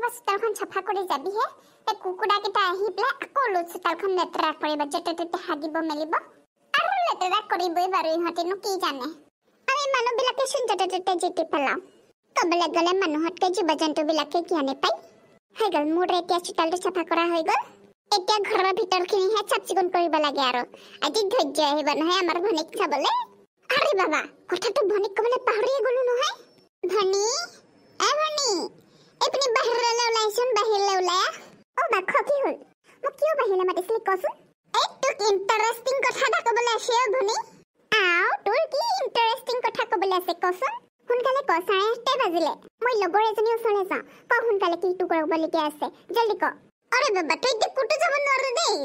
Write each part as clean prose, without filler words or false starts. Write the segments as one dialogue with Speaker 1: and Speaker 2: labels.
Speaker 1: পৰা চোতালখন চাফা কৰি যাবিহে কুকুৰাকেইটা আহি পেলাই আকৌ চোতালখন লেতেৰা কৰিব য'তে ত'তে হাগিব মেলিব আৰু লেতেৰা কৰিবই বাৰু ইহঁতেনো কি জানে আমি মানুহবিলাকে চোন য'তে ত'তে জিতি পেলাওঁ ক'বলৈ গ'লে মানুহতকৈ জীৱ জন্তুবিলাকে জ্ঞানে পায় হৈ গ'ল মোৰ এতিয়া চোতালটো চাফা কৰা হৈ গ'ল এতিয়া ঘৰৰ ভিতৰখিনিহে চাফ চিকুণ কৰিব লাগে আৰু আজি ধৈৰ্য আহিব নহয় আমাৰ ভনীক চাবলৈ আৰে বাবা কথাটো ভনীক ক'বলৈ পাহৰিয়ে গ'লো নহয় ভনী ভনী এইপিনে বাহিৰলৈ ওলাইছোন বাহিৰলৈ ওলাই অ' বাঘ কি হ'ল মোক কিয় বাহিৰলৈ মাতিছিলি কচোন এই তোক ইণ্টাৰেষ্টিং কথা এটা ক'বলৈ আছে ভনী তোৰ কি ইণ্টাৰেষ্টিং কথা ক'বলৈ আছে কচোন সোনকালে ক 8:30 বাজিলে মই লগৰ এজনী ওচৰলৈ যাওঁ ক সোনকালে কি কৰিবলগীয়া আছে জলদি ক আৰে বাবা তই এতিয়া ক'তো যাব নোৱাৰো দেই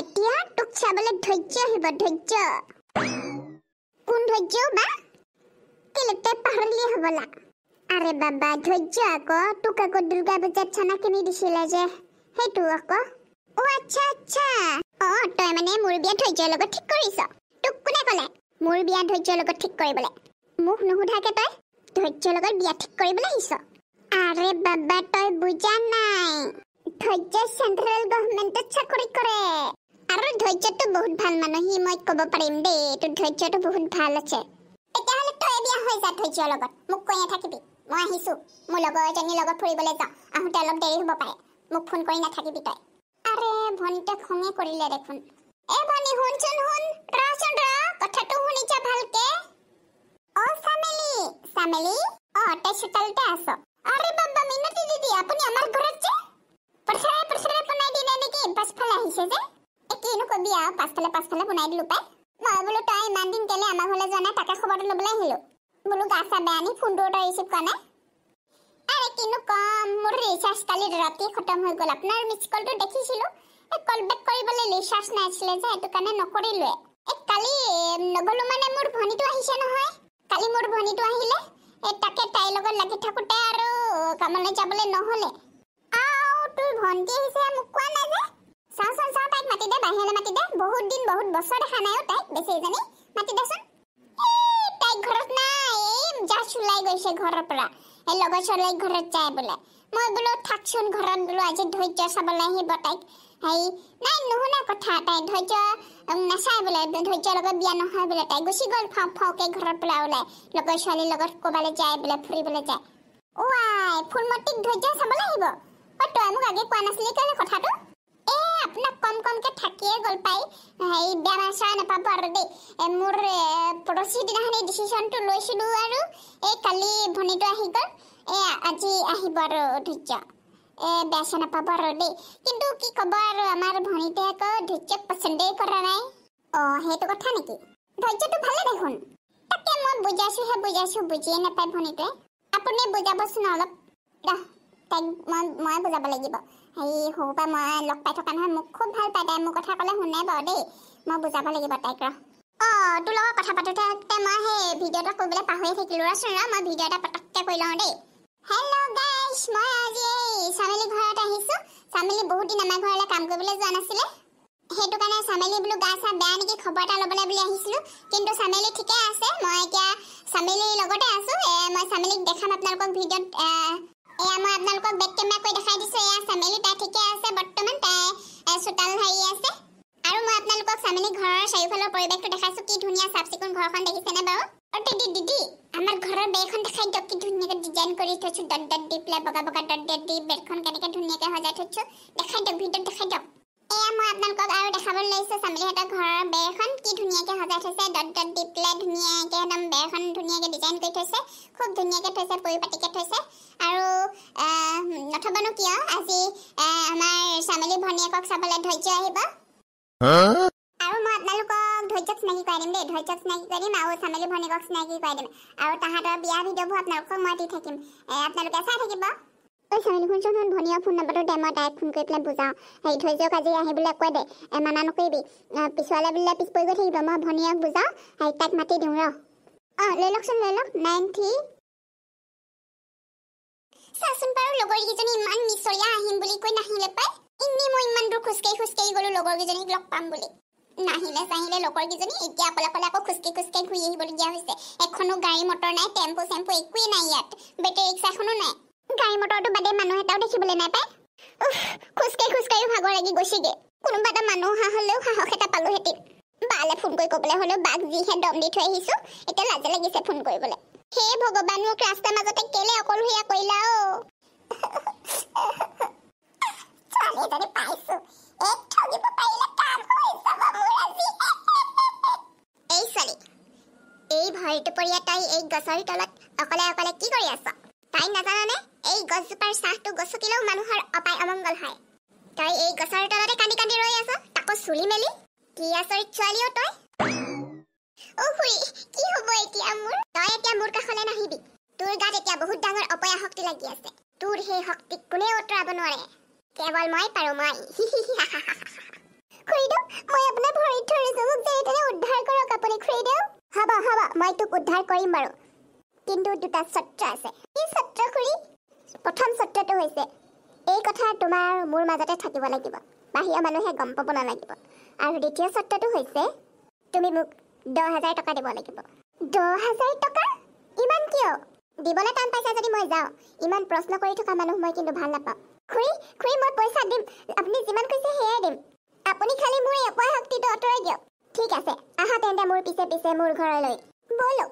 Speaker 1: এতিয়া তোক চাবলৈ ধৈৰ্য আহিব ধৈৰ্য কোন ধৈৰ্য বা কেলে তই পাহৰিলি হ'বলা আৰে বাবা ধৈৰ্য আকৌ তোক আকৌ দুৰ্গা পূজাত চানা কিনি দিছিলে যে সেইটো আকৌ আচ্ছা তই মানে মোৰ বিয়া ধৈৰ্যৰ লগত ঠিক কৰিছ তোক কোনে ক'লে মোৰ বিয়া ধৈৰ্যৰ লগত ঠিক কৰিবলৈ মোক নুসুধাকে তই ধৈৰ্যৰ লগত বিয়া ঠিক কৰিবলৈ আহিছ আৰে বাবা তই বুজা নাই ধৈৰ্য চেন্ট্ৰেল গভৰ্ণমেণ্টত চাকৰি কৰে আৰু ধৈৰ্যটো বহুত ভাল মানুহ সি মই ক'ব পাৰিম দেই তোৰ ধৈৰ্যটো বহুত ভাল আছে তেতিয়াহ'লে তই বিয়া হৈ যা ধৈৰ্যৰ লগত মোক কৈ নাথাকিবি মই আহিছোঁ মোৰ লগৰ এজনীৰ লগত ফুৰিবলৈ যাওঁ আহোঁতে অলপ দেৰি হ'ব পাৰে মোক ফোন কৰি নাথাকিবি তই আৰে ভনীতে খঙে কৰিলে দেখোন ভনী শুনচোন শুন ৰচোন কথাটো শুনিছা ভালকে চামেলি তই চোতালতে আছ আৰে বাবা মিনতি দিদি আপুনি আমাৰ ঘৰত যে পথাৰে বনাই দিলে নেকি পাছফালে আহিছে যে কিনো কবি আৰু পাছফালে বনাই দিলো পাই মই বোলো তই ইমান দিন কেলে আমাৰ ঘৰলৈ যোৱা নাই তাকে খবৰটো ল'বলৈ আহিলো বোলো গা চা বেয়া নি ফোনটো তই ৰিচিভ কৰা নাই আৰে কিনো কম মোৰ ৰিচাৰ্জ কালি ৰাতি খতম হৈ গ'ল আপোনাৰ মিছ কলটো দেখিছিলো কল বেক কৰিবলৈ ৰিচাৰ্জ নাছিলে যে সেইটো কাৰণে নকৰিলোৱে কালি নগলো মানে মোৰ ভনীটো আহিছে নহয় কালি মোৰ ভনীটো আহিলে তাকে তাইৰ লগত লাগি থাকোঁতে আৰু কামলৈ যাবলৈ নহ'লে তোৰ ভণ্টি আহিছে মোক কোৱা নাই যে চাওঁ তাইক মাতি দে বাহিৰলৈ মাতি দে বহুত দিন বহুত বছৰ দেখা নাই তাইক বেছি এজনী মাতি দেচোন তাইক ঘৰত নাই জাষ্ট ওলাই গৈছে ঘৰৰ পৰা লগৰ ছোৱালীৰ ঘৰত যায় বোলে মই বোলো থাকচোন ঘৰত বোলো আজি ধৈৰ্য চাবলৈ আহিব তাইক নাই নুশুনা কথা তাই ধৈৰ্য নাচায় বোলে ধৈৰ্যৰ লগত বিয়া নহয় বোলে তাই গুচি গ'ল ফাওকে ঘৰৰ পৰা ওলাই লগৰ ছোৱালীৰ লগত ক'বালৈ যায় বোলে ফুৰিবলৈ যায় ফুলমতিক ধৈৰ্য চাবলৈ আহিব তই মোক আগে কোৱা নাছিলি কেলে কথাটো আপোনাক কমকে থাকিয়ে গ'ল পাই বেয়া চেয়া নাপাব আৰু দেই মোৰ পৰহি দিনাখনি ডিচিশ্যনটো লৈছিলোঁ আৰু কালি ভনীটো আহি গ'ল আজি আহিব আৰু ধৈৰ্য বেয়া চেয়া নাপাব আৰু দেই কিন্তু কি ক'ব আৰু আমাৰ ভনীতে আকৌ ধৈৰ্যক পচন্দই কৰা নাই সেইটো কথা নেকি ধৈৰ্যটো ভালে দেখোন তাকে মই বুজাইছোঁ বুজিয়ে নাপায় ভনীটোৱে আপুনি বুজাবচোন অলপ তাইক মই বুজাব লাগিব সৰুৰ পৰা মই লগ পাই থকা নহয় মোক খুব ভাল পায় তাই মোৰ কথা ক'লে শুনে বাৰু দেই মই বুজাব লাগিব তাইক তোৰ লগত কথা পাতোঁতে মই সেই ভিডিঅ' এটা কৰিবলৈ পাহৰি থাকিলোঁ ৰচোন মই ভিডিঅ' এটা পটককৈ কৰি লওঁ দেই হেল্ল' গাইছ মই আজি চামেলি ঘৰত আহিছোঁ চামেলি বহুত দিন আমাৰ ঘৰলৈ কাম কৰিবলৈ যোৱা নাছিলে সেইটো কাৰণে চামেলি বোলো গা চা বেয়া নেকি খবৰ এটা ল'বলৈ বুলি আহিছিলোঁ কিন্তু চামেলি ঠিকে আছে মই এতিয়া চামেলিৰ লগতে আছোঁ মই চামেলিক দেখাম আপোনালোকক ভিডিঅ'ত মই আপোনালোকক বেক কেমেৰা কৰি দেখাই দিছোঁ চামেলি তাই ঠিকে আছে বৰ্তমান তাই চোতাল হাৰি আছে আৰু মই আপোনালোকক চামেলি ঘৰৰ চাৰিওফালৰ পৰিৱেশটো দেখাইছোঁ কি ধুনীয়া চাফ চিকুণ ঘৰখন দেখিছেনে বাৰু দিদি আমাৰ ঘৰৰ বেৰখন দেখাই দিয়ক কি ধুনীয়াকৈ ডিজাইন কৰি থৈছোঁ ডট দি পেলাই বগা ডট দি বেৰখন কেনেকৈ ধুনীয়াকৈ সজাই থৈছোঁ দেখাই দিয়ক ভিডিঅ'ত দেখাই দিয়ক মই আপোনালোকক আৰু দেখাবলৈ লৈছোঁ চামেলিহঁতৰ ঘৰৰ বেৰখন কি ধুনীয়াকৈ সজাই থৈছে ডট দি পেলাই ধুনীয়াকৈ একদম বেৰখন ধুনীয়াকৈ ডিজাইন কৰি থৈছে খুব ধুনীয়াকৈ থৈছে পৰিপাটিকৈ থৈছে আৰু নথবনো কিয় আজি আমাৰ চামেলি ভনীয়েকক চাবলৈ ধৈৰ্য আহিব আৰু মই আপোনালোকক ধৈৰ্যক চিনাকি কৰাই দিম দেই ধৈৰ্যক চিনাকি কৰি দিম আৰু চামেলি ভনীয়েকক চিনাকি কৰাই দিম আৰু তাহাঁতৰ বিয়া ভিডিঅ'বোৰ আপোনালোকক মই দি থাকিম আপোনালোকে চাই থাকিব চামেলি শুনচোন ভনীয়েকৰ ফোন নম্বৰটো দে মই তাইক ফোন কৰি পেলাই বুজাওঁ ধৈৰ্যক আজি আহিবলৈ কৈ দে মানা নকৰিবি পিছলৈ বোলে পিছ পৰি গৈ থাকিব মই ভনীয়েক বুজাওঁ তাইক মাতি দিওঁ লৈ লওক 93 চাচোন বাৰু লগৰকেইজনী ইমান মিছৰীয়া আহিম বুলি কৈ নাহিলে পাই এনেই মই ইমান দূৰ খোজকাঢ়ি গ'লোঁ লগৰকেইজনীক লগ পাম বুলি নাহিলে লগৰকেইজনী এতিয়া অকলে আকৌ খোজকাঢ়ি ঘূৰি আহিবলগীয়া হৈছে এখনো গাড়ী মটৰ নাই টেম্পু একোৱেই নাই ইয়াত বেটেৰী ৰিক্সা এখনো নাই গাড়ী মটৰটো বাদে মানুহ এটাও দেখিবলৈ নাপায় খোজকাঢ়ি ভাগৰ লাগি গৈছেগে কোনোবা এটা মানুহ অহা হ'লেও সাহস এটা পালোহেঁতেন বালে ফোন কৰি ক'বলৈ হ'লেও বাক যিহে দম দি থৈ আহিছোঁ এতিয়া লাজে লাগিছে ফোন কৰিবলৈ হে ভগৱান মোক ৰাস্তাৰ মাজতে কেলে অকলশৰীয়া কৰিলা ছোৱালী এজনী পাইছোঁ এক ঠগিব পাৰিলে কাম হৈ যাব মোৰ আজি এই ছোৱালী এই ভৰিটো পৰিয়া তাই এই গছৰ তলত অকলে অকলে কি কৰি আছ তাই নাজানানে এই গছজোপাৰ ছাঁটো গছকিলেও মানুহৰ অপায় অমংগল হয় তই এই গছৰ তলতে কান্দি কান্দি ৰৈ আছ তাকো চুলি মেলি কি আচৰিত ছোৱালীও তই খুৰী কি হ'ব এতিয়া মোৰ তই এতিয়া মোৰ কাষলৈ নাহিবি তোৰ গাত এতিয়া বহুত ডাঙৰ অপয়া শক্তি লাগি আছে তোৰ সেই শক্তিক কোনেও আঁতৰাব নোৱাৰে কেৱল মই পাৰোঁ মই খুৰীদেউ মই আপোনাৰ ভৰিত ধৰিছোঁ মোক যেনে তেনে উদ্ধাৰ কৰক আপুনি খুৰীদেউ হ'ব মই তোক উদ্ধাৰ কৰিম বাৰু কিন্তু দুটা চৰ্ত আছে কি চৰ্ত খুৰী প্ৰথম চৰ্তটো হৈছে এই কথা তোমাৰ মোৰ মাজতে থাকিব লাগিব বাহিৰৰ মানুহে গম পাব নালাগিব আৰু দ্বিতীয় চৰ্তটো হৈছে তুমি মোক 10,000 টকা দিব লাগিব 10,000 টকা ইমান কিয় দিবলৈ টান পাইছা যদি মই যাওঁ ইমান প্ৰশ্ন কৰি থকা মানুহ মই কিন্তু ভাল নাপাওঁ খুৰী মই পইচা দিম আপুনি যিমান কৈছে সেয়াই দিম আপুনি খালি মোৰ এই অপয় শক্তিটো আঁতৰাই দিয়ক ঠিক আছে আহা তেন্তে মোৰ পিছে পিছে মোৰ ঘৰলৈ ব'লক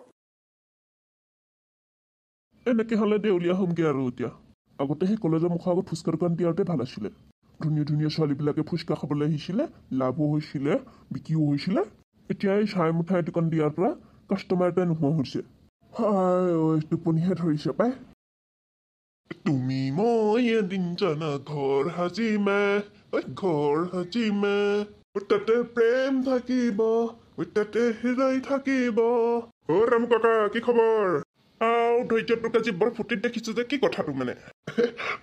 Speaker 2: এনেকৈ হ'লে দেউলীয়া হ'মগৈ আৰু এতিয়া আগতে সেই কলেজৰ মুখৰ আগত ফুচকা দোকান দিয়াতে ভাল আছিলে ধুনীয়া ধুনীয়া ছোৱালীবিলাকে ফুচকা খাবলৈ আহিছিলে লাভো হৈছিলে বিক্ৰীও হৈছিলে এতিয়া এই চাই মিঠাই দোকান দিয়াৰ পৰা কাষ্টমাৰ এটাই নোহোৱা হৈছে হাই টোপনিহে ধৰিছে পাই তুমি মই এদিন জানা ঘৰ সাজিমে তাতে প্ৰেম থাকিব তাতে হেৰাই থাকিব ৰাম কাকা কি খবৰ ধৈৰ্যটোক আজি বৰ ফুটিত দেখিছো যে কি কথাটো মানে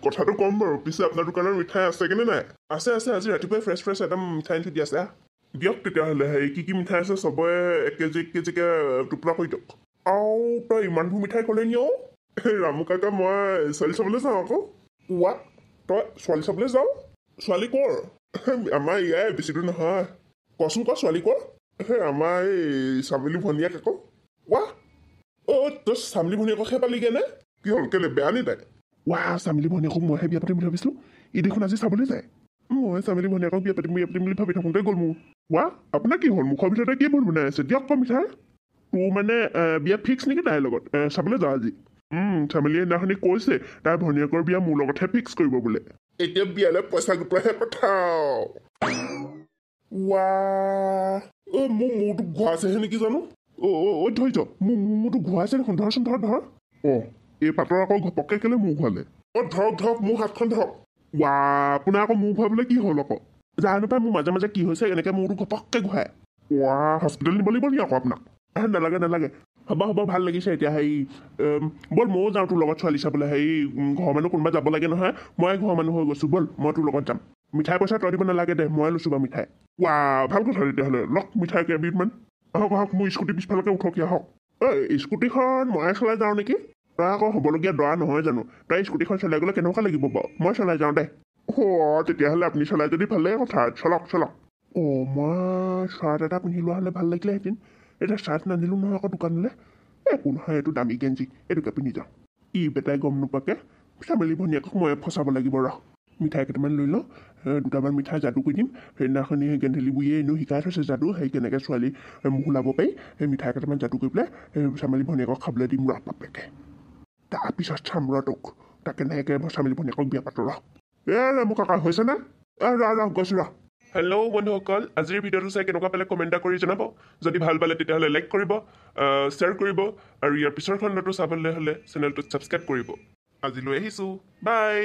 Speaker 2: কথাটো কম বাৰু পিছে আপোনাৰ দোকানৰ মিঠাই আছে কেনে নাই আছে আজি ৰাতিপুৱাই ফ্ৰেছ একদম মিঠাই আনি থৈ দিয়া আছে দিয়ক তেতিয়াহ'লে হেৰি কি মিঠাই আছে চবৰে 1 কেজিকে টুকুৰা কৰি দিয়ক তই ইমানবোৰ মিঠাই ক'লে নি ৰামু কাকা মই ছোৱালী চাবলৈ যাওঁ আকৌ তই ছোৱালী চাবলৈ যাওঁ ছোৱালী কৰ আমাৰ ইয়াই বেছি দূৰ নহয় কচোন ক ছোৱালী কৰ আমাৰ এই চামেলি ভনীয়াক আকৌ তই চামলি ভনীয়েককহে পালিগে নে কি হ'ল কেলে বেয়া নি তাই চামলি ভনীয়েকক মইহে বিয়া পাতিম বুলি ভাবিছিলো ই দেখোন আজি চাবলৈ যায় মই চামলি ভনীয়েকক বিয়া পাতিম বুলি ভাবি থাকোঁতে গ'ল মোৰ আপোনাৰ কি হ'ল মুখৰ ভিতৰতে কি ভুল বনাই আছে দিয়ক কম মিঠাই তোৰ মানে বিয়া ফিক্স নেকি তাইৰ লগত চাবলৈ যাওঁ আজি চামেলিয়ে সেইদিনাখনি কৈছে তাইৰ ভনীয়েকৰ বিয়া মোৰ লগতহে ফিক্স কৰিব বোলে এতিয়া বিয়ালৈ পইচা গোটোৱাহে কথা মোৰ মূৰটো ঘূৰাইছেহে নেকি জানো ধৰিছ মোৰতো ঘূৰাইছে দেখোন ধৰচোন ধৰ এই পাতৰ আকৌ ঘপককৈ কেলে মোৰ ঘূৰালে ধৰক মোৰ হাতখন ধৰক আপোনাৰ আকৌ মোৰ ঘূৰাবলৈ কি হ'ল আকৌ জানো পাই মোৰ মাজে মাজে কি হৈছে এনেকৈ মোৰতো ঘপককৈ ঘূৰাই হস্পিটেল নিব লাগিব নি আকৌ আপোনাক নালাগে হ'ব ভাল লাগিছে এতিয়া হেৰি ব'ল ময়ো যাওঁ তোৰ লগত ছোৱালী চাবলৈ হেৰি ঘৰৰ মানুহ কোনোবা যাব লাগে নহয় মই ঘৰৰ মানুহ হৈ গৈছোঁ ব'ল মই তোৰ লগত যাম মিঠাই পইচা তই দিব নালাগে দে মই লৈছোঁ বাৰু মিঠাই ভাল কথা তেতিয়াহ'লে লওক মিঠাই কেইবিধমান আহক মোৰ স্কুটি পিছফালকে উঠকি আহক স্কুটিখন মই চলাই যাওঁ নেকি তই আকৌ হ'বলগীয়া দৰা নহয় জানো তই স্কুটিখন চলাই গ'লে কেনেকুৱা লাগিব বাৰু মই চলাই যাওঁ দে তেতিয়াহ'লে আপুনি চলাই যদি ভালে কথা চলক মই চাৰ্ট এটা পিন্ধি লোৱা হ'লে ভাল লাগিলেহেঁতেন এতিয়া চাৰ্ট নানিলোঁ নহয় আকৌ দোকানলৈ একো নহয় এইটো দামী গেঞ্জি এইটোকে পিন্ধি যাওঁ বেটাই গম নোপোৱাকৈ চামেলি ভনীয়েকক মই ফচাব লাগিব মিঠাই কেইটামান লৈ লওঁ দুটামান মিঠাই যাদু কৰি দিম সেইদিনাখনি গেন্ধেলি বুঢ়ীয়ে এনেও শিকাই থৈছে যাদু সেই কেনেকৈ ছোৱালী মুখ ওলাব পাৰি সেই মিঠাই কেইটামান যাদু কৰি পেলাই চামেলি ভনীয়েকক খাবলৈ দিম বাপেকে তাৰপিছত চাম তোক তাকে কেনেকৈ চামেলি ভনীয়েকক বিয়া পাতো মোৰ কাকা হৈছে নে গৈছোঁ হেল্ল' বন্ধুসকল আজিৰ ভিডিঅ'টো চাই কেনেকুৱা পালে কমেণ্ট এটা কৰি জনাব যদি ভাল পালে তেতিয়াহ'লে লাইক কৰিব শ্বেয়াৰ কৰিব আৰু ইয়াৰ পিছৰ খণ্ডটো চাবলৈ হ'লে চেনেলটোত ছাবস্ক্ৰাইব কৰিব আজিলৈ আহিছোঁ বাই